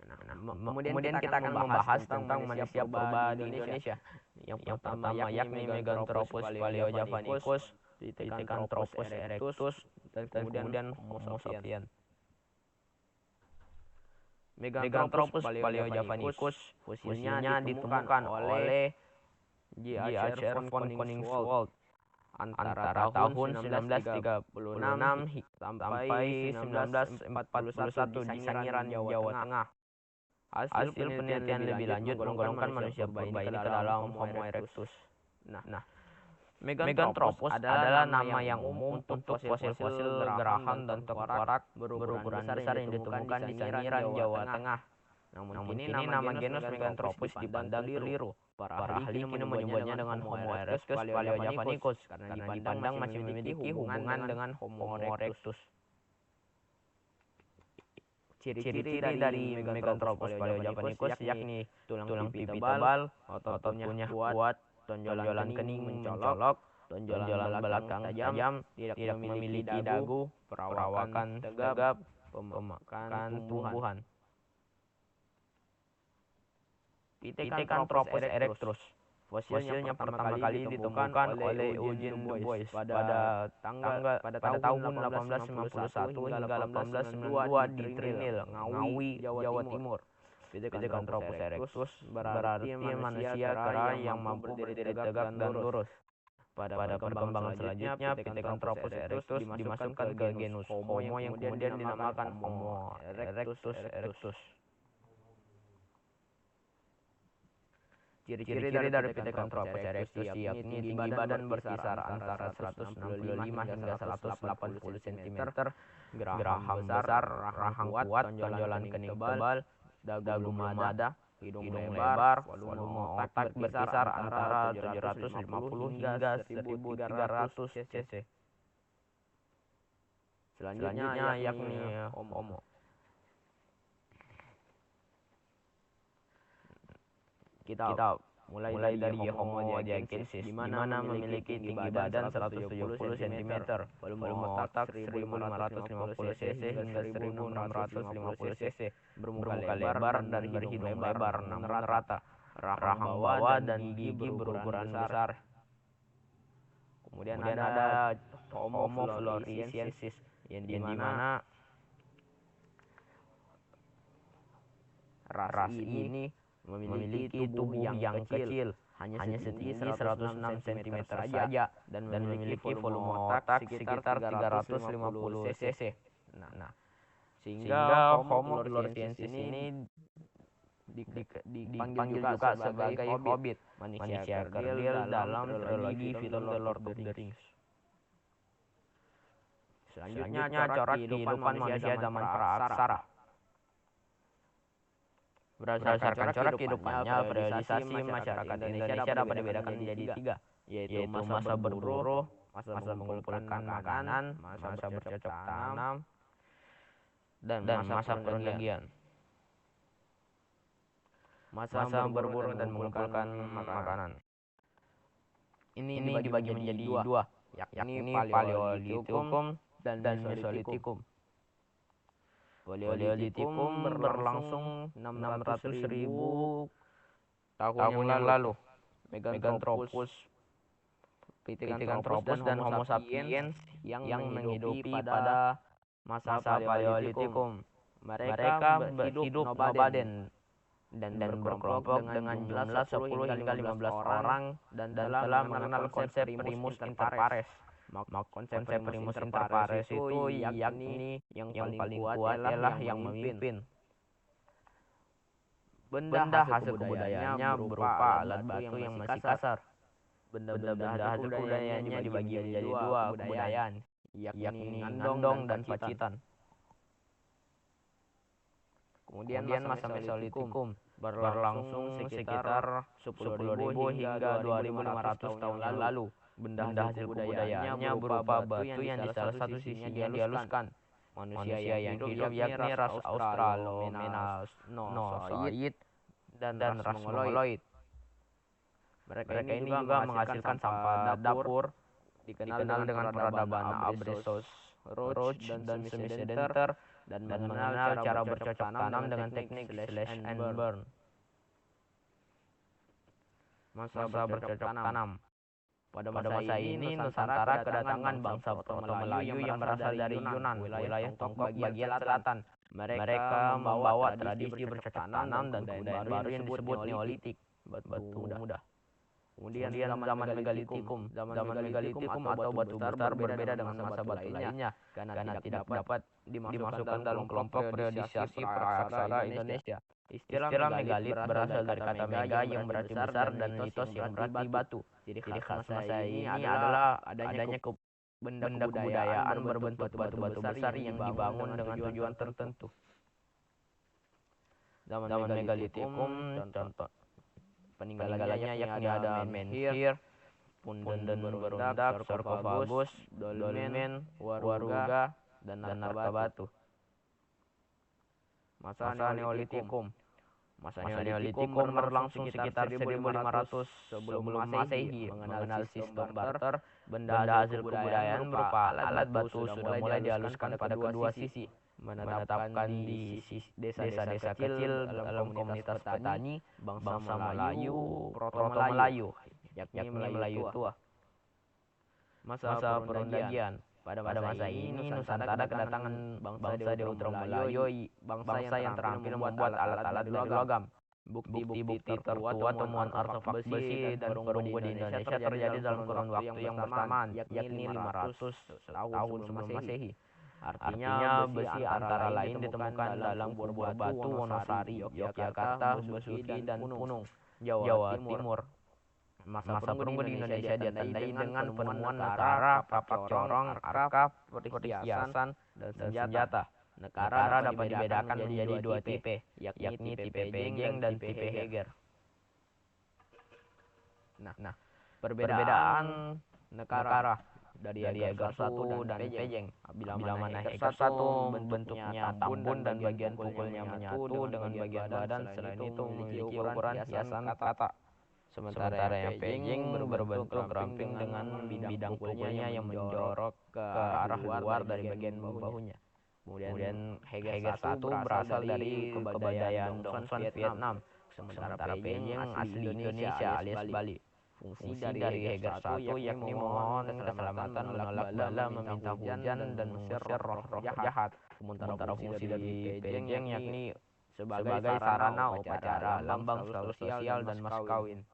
Kemudian kita akan membahas tentang manusia purba di Indonesia. Yang pertama yakni Meganthropus paleojavanicus, Pithecanthropus erectus, dan kemudian Homo sapiens. Meganthropus paleojavanicus fosilnya ditemukan oleh J.H.R. von Koningswald antara tahun 1936 sampai 1941 di Sangiran, Jawa Tengah. Hasil penelitian lebih lanjut menggolongkan manusia purba ini ke dalam Homo erectus. Nah, Meganthropus adalah nama yang umum untuk fosil-fosil geraham dan tengkorak berukuran besar yang ditemukan di Sangiran, Jawa Tengah. Namun kini nama genus Meganthropus dipandang keliru. Para ahli kini menyebutnya dengan Homo erectus paleojavanicus karena dipandang masih memiliki hubungan dengan Homo erectus. Ciri-ciri dari Meganthropus paleojavanicus yakni tulang pipi tebal, ototnya kuat, tonjolan kening mencolok, tonjolan belakang tajam, tidak memiliki dagu, perawakan tegap, pemakan tumbuhan. Pithecanthropus erectus. Fosilnya pertama kali ditemukan oleh Eugene Dubois pada tahun 1851 hingga 1892 di Trinil, Ngawi, Jawa Timur. Pithecanthropus erectus berarti manusia kera yang mampu berdiri tegak dan lurus. Pada perkembangan selanjutnya, Pithecanthropus erectus dimasukkan ke genus Homo yang kemudian dinamakan Homo erectus. Ciri-ciri dari Pithecanthropus erectus yakni tinggi badan berkisar antara 165 hingga 180 cm, geraham besar, rahang kuat, tonjolan kening tebal, dagu belum ada, hidung lebar, volume otak berkisar antara 750 hingga 1300 cc. Selanjutnya yakni Homo. Kita mulai dari Homo gigantensis, di mana memiliki tinggi badan 170 cm, volume otak 1550 cc hingga 1650 cc, bermuka lebar dan berhidung lebar namun rata, rahang bawah dan gigi berukuran besar. Kemudian ada Homo floresiensis, yang di mana ras ini memiliki tubuh yang kecil, hanya setinggi 106 cm saja, dan memiliki volume otak sekitar 350 cc. Nah, sehingga Homo floresiensis ini dipanggil juga sebagai hobbit, manusia kerdil dalam trilogi film The Lord of the Rings. Selanjutnya corak kehidupan manusia zaman pra-aksara. Berdasarkan corak kehidupannya, periodisasi masyarakat Indonesia dapat dibedakan menjadi 3, yaitu masa berburu, masa mengumpulkan makanan, masa bercocok tanam, dan masa perenian. Masa berburu dan mengumpulkan makanan ini dibagi menjadi 2, yakni Paleolitikum dan Mesolitikum. Paleolitikum berlangsung 600.000 tahun yang lalu. Meganthropus, Pithecanthropus dan Homo sapiens yang menghidupi pada masa Paleolitikum. Mereka hidup nomaden dan berkelompok dengan jumlah 10 hingga 15 orang dan telah mengenal konsep primus inter pares. Konsep primus inter pares itu yakni yang paling kuat ialah yang memimpin. Benda hasil kebudayaannya berupa alat batu yang masih kasar. Benda hasil kebudayaannya dibagi menjadi 2 kebudayaan, yakni Ngandong dan Pacitan. Kemudian masa Mesolitikum berlangsung sekitar 10.000 hingga 2.500 tahun yang lalu. Benda hasil kebudayaannya berupa batu yang di salah satu sisinya dihaluskan. Manusia yang hidup yakni ras Australomenosoid dan ras Mongoloid. Mereka ini juga menghasilkan sampah dapur, dikenal dengan peradaban Abruzos, Roach, dan Semisedenter, dan mengenal cara bercocok tanam dengan teknik slash and burn. Masa bercocok tanam. Pada masa ini Nusantara kedatangan bangsa Proto-Melayu yang berasal dari Yunan, wilayah Tiongkok bagian selatan. Mereka membawa tradisi bercocok tanam dan kebudayaan baru yang disebut Neolitik, batu muda. Kemudian zaman Megalitikum. Zaman Megalitikum atau batu besar berbeda dengan masa batu lainnya karena tidak dapat dimasukkan dalam kelompok periodisasi praksara Indonesia. Istilah megalit berasal dari kata mega yang berarti besar dan litos yang berarti batu. Jadi khas masa ini adalah adanya benda kebudayaan berbentuk batu-batu besar yang dibangun dengan tujuan tertentu. Zaman Megalitikum, contoh peninggalannya yakni ada menhir, punden berundak, sarkofagus, dolmen, waruga, dan narka batu. Masa Neolitikum. Masa Neolitikum berlangsung sekitar 1500 sebelum Masehi. Mengenal sistem barter, benda hasil kebudayaan berupa alat batu sudah mulai dihaluskan pada kedua sisi. Menetapkan di desa-desa kecil dalam komunitas petani, bangsa Melayu, Proto-Melayu, yakni Melayu tua. Masa Perundagian. Pada masa ini Nusantara kedatangan bangsa Deutero Melayu, bangsa yang terampil membuat alat-alat dari logam. Bukti-bukti terkuat temuan artefak besi dan perunggu di Indonesia terjadi dalam kurun waktu yang bersamaan, yakni 500 tahun sebelum Masehi. Artinya besi antara lain ditemukan dalam kubur batu Wonosari, Yogyakarta, Besuki, dan Punung, Jawa Timur. Masa perunggu di Indonesia ditandai dengan penemuan nekara, kapak corong, arkap, perhiasan, dan senjata. Nekara dapat dibedakan menjadi dua tipe, yakni tipe Pejeng dan tipe Heger. Nah, perbedaan nekara dari Heger 1 dan Pejeng. Bila mana Heger 1 bentuknya tambun dan bagian pukulnya menyatu dengan bagian badan, selain itu memiliki ukuran hiasan kata. Sementara yang Pejeng berbentuk ramping dengan bidang pukulnya yang menjorok ke arah luar dari bagian bahunya. Kemudian Heger 1 berasal dari kebudayaan Dongson Vietnam, sementara Pejeng asli Indonesia alias Bali. Fungsi dari Heger 1 yakni memohon keselamatan, menolak bala, meminta hujan, dan mengusir roh-roh jahat. Sementara fungsi dari Pejeng yakni sebagai sarana upacara, lambang status sosial, dan mas kawin.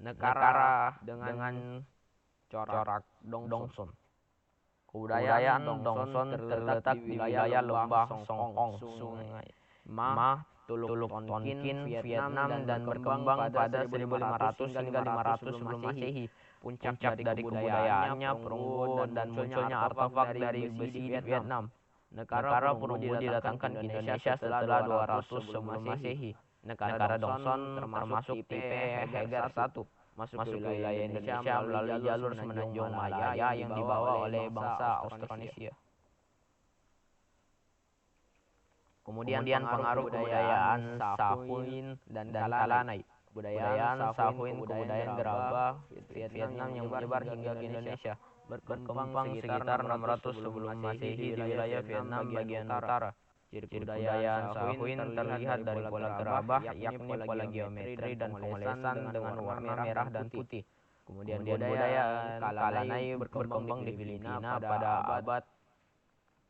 Nekara dengan corak Dongson. Kebudayaan Dongson terletak di wilayah lembah Songkong, Sungai Ma, Teluk Tonkin, Vietnam, dan berkembang pada 1500 hingga 500 sebelum Masehi. Puncak dari kebudayaannya perunggu dan munculnya artefak dari besi di Vietnam. Nekara perunggu didatangkan ke Indonesia setelah 200 sebelum Masehi. Nekara Dongson termasuk tipe Heger 1. Masuk ke wilayah Indonesia melalui jalur Semenanjung Malaya yang dibawa oleh bangsa Austronesia. Kemudian pengaruh kebudayaan Sahuin dan Kalanai. Kebudayaan Sahuin, kebudayaan Gerabah Vietnam yang menyebar hingga ke Indonesia. Berkembang sekitar 600 sebelum Masehi di wilayah Vietnam bagian utara. Ciri kebudayaan Sahuin terlihat dari pola gerabah, yakni pola geometri dan pengolesan dengan warna merah dan putih. Kemudian budaya Kalanai berkembang di Filipina pada abad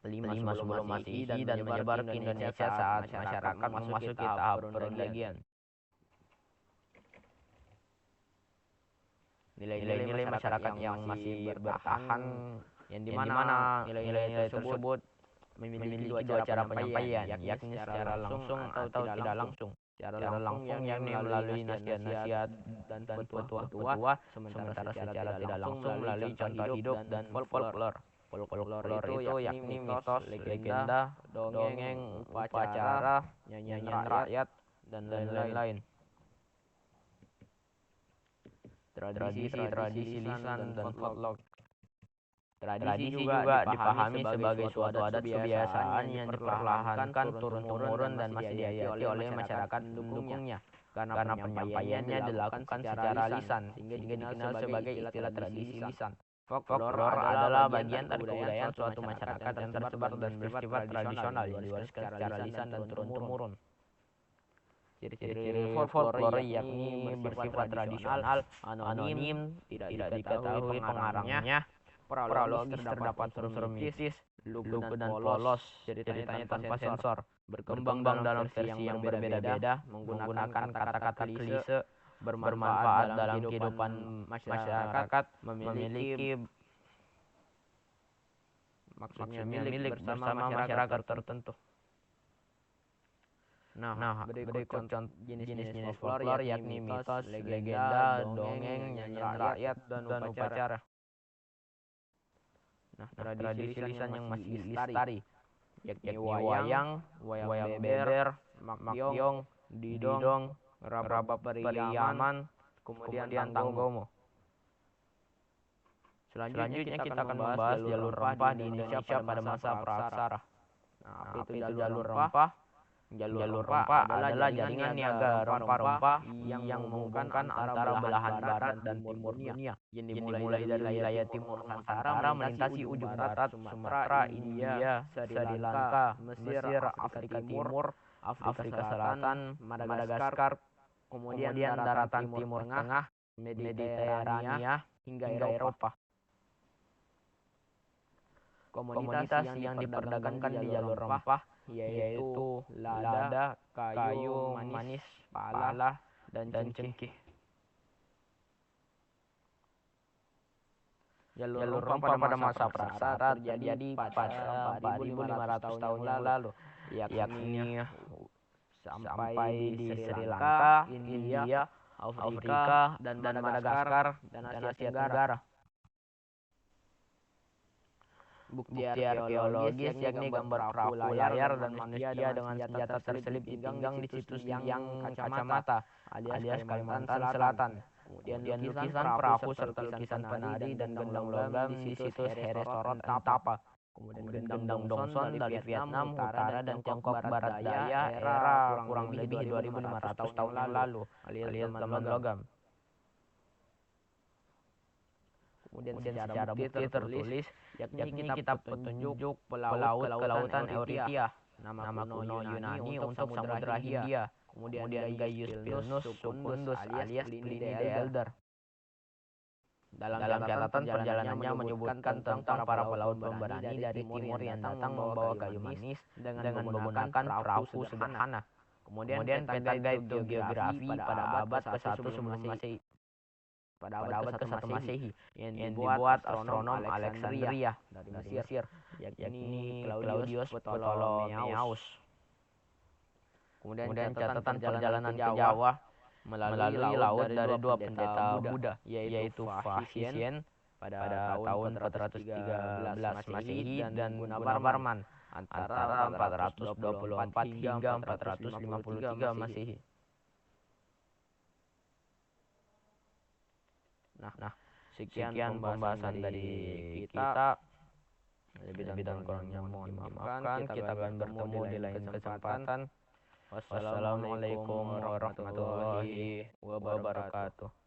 5 sebelum Masehi dan menyebar ke Indonesia saat masyarakat memasuki tahap perundagian. Nilai-nilai masyarakat yang masih bertahan, yang dimana nilai-nilai tersebut memiliki dua cara penyampaian, yakni secara langsung atau tidak langsung. Secara langsung yakni melalui nasihat-nasihat dan petua-petua, sementara secara tidak langsung melalui contoh hidup dan folklore. Folklore itu yakni mitos, legenda, dongeng, upacara, nyanyian rakyat, dan lain-lain. Tradisi, lisan, dan folklore. Tradisi juga dipahami sebagai suatu adat kebiasaan yang diperlahankan turun-temurun dan masih dihayati oleh masyarakat pendukungnya. Karena penyampaiannya dilakukan secara lisan, sehingga dikenal sebagai istilah tradisi lisan. Folklore adalah bagian dari kebudayaan suatu masyarakat yang tersebar dan bersifat tradisional yang diwariskan secara lisan dan turun-temurun. Ciri-ciri folklore yakni bersifat tradisional, anonim, tidak diketahui pengarangnya, prologis, terdapat unsur mitis, lugu dan polos, ceritanya tanpa sensor, berkembang dalam versi yang berbeda-beda, menggunakan kata-kata klise, bermanfaat dalam kehidupan masyarakat, memiliki maksudnya milik bersama masyarakat tertentu. Nah, berikut contoh jenis-jenis folklore yakni mitos, legenda, dongeng, nyanyian rakyat, dan upacara. Nah, tradisi lisan yang masih lestari yakni wayang, wayang beber, makbyong, didong, rabab periyaman, kemudian tanggomo. Selanjutnya kita akan membahas jalur rempah di Indonesia pada masa prasejarah. Nah, apa itu jalur rempah? Jalur rempah adalah jaringan niaga rempah-rempah yang menghubungkan antara belahan barat dan timur dunia, yang dimulai dari wilayah timur Nusantara melintasi ujung barat Sumatera, India, Sri Lanka, Mesir, Afrika Timur, Afrika Selatan, Madagaskar, kemudian daratan timur tengah, Mediterania, hingga Eropa. Komoditas yang diperdagangkan di jalur rempah yaitu lada, kayu manis, pala, dan cengkeh. Jalur rempah pada masa prasejarah terjadi pada 4.500 tahun yang lalu, yakni sampai di Sri Lanka, India, Afrika, dan Madagaskar, dan Asia Tenggara. Bukti arkeologis yakni gambar perahu layar dan manusia dengan senjata terselip di pinggang di situs yang kacamata alias Kalimantan Selatan. Kemudian lukisan perahu serta lukisan penari dan gendang logam di situs Herestorot Antapa. Kemudian gendang Dongson dari Vietnam Utara dan Tiongkok Barat Daya era kurang lebih 2.500 tahun yang lalu alias zaman logam. Kemudian secara bukti tertulis yakni kitab petunjuk pelaut kelautan Euritia, nama kuno Yunani untuk Samudra Hindia, kemudian Gaius Pilnus Secundus alias Pliny the Elder. Dalam catatan perjalanannya menyebutkan tentang para pelaut pemberani dari timur yang datang membawa kayu manis dengan menggunakan perahu sederhana. Kemudian peta guide geografi pada abad ke-1 sebelum Masehi. Pada abad ke-1 Masehi yang dibuat astronom Alexandria dari Mesir, yakni Claudius Ptolemaeus. Kemudian catatan perjalanan ke Jawa melalui laut dari dua pendeta Buddha, yaitu Fasisien pada tahun 413 Masehi dan Gunawarman antara 424 hingga 453 Masehi. Nah, sekian pembahasan dari kita. Lebih dan kurangnya mohon dimaafkan. Kita akan bertemu di lain kesempatan. Wassalamualaikum warahmatullahi wabarakatuh.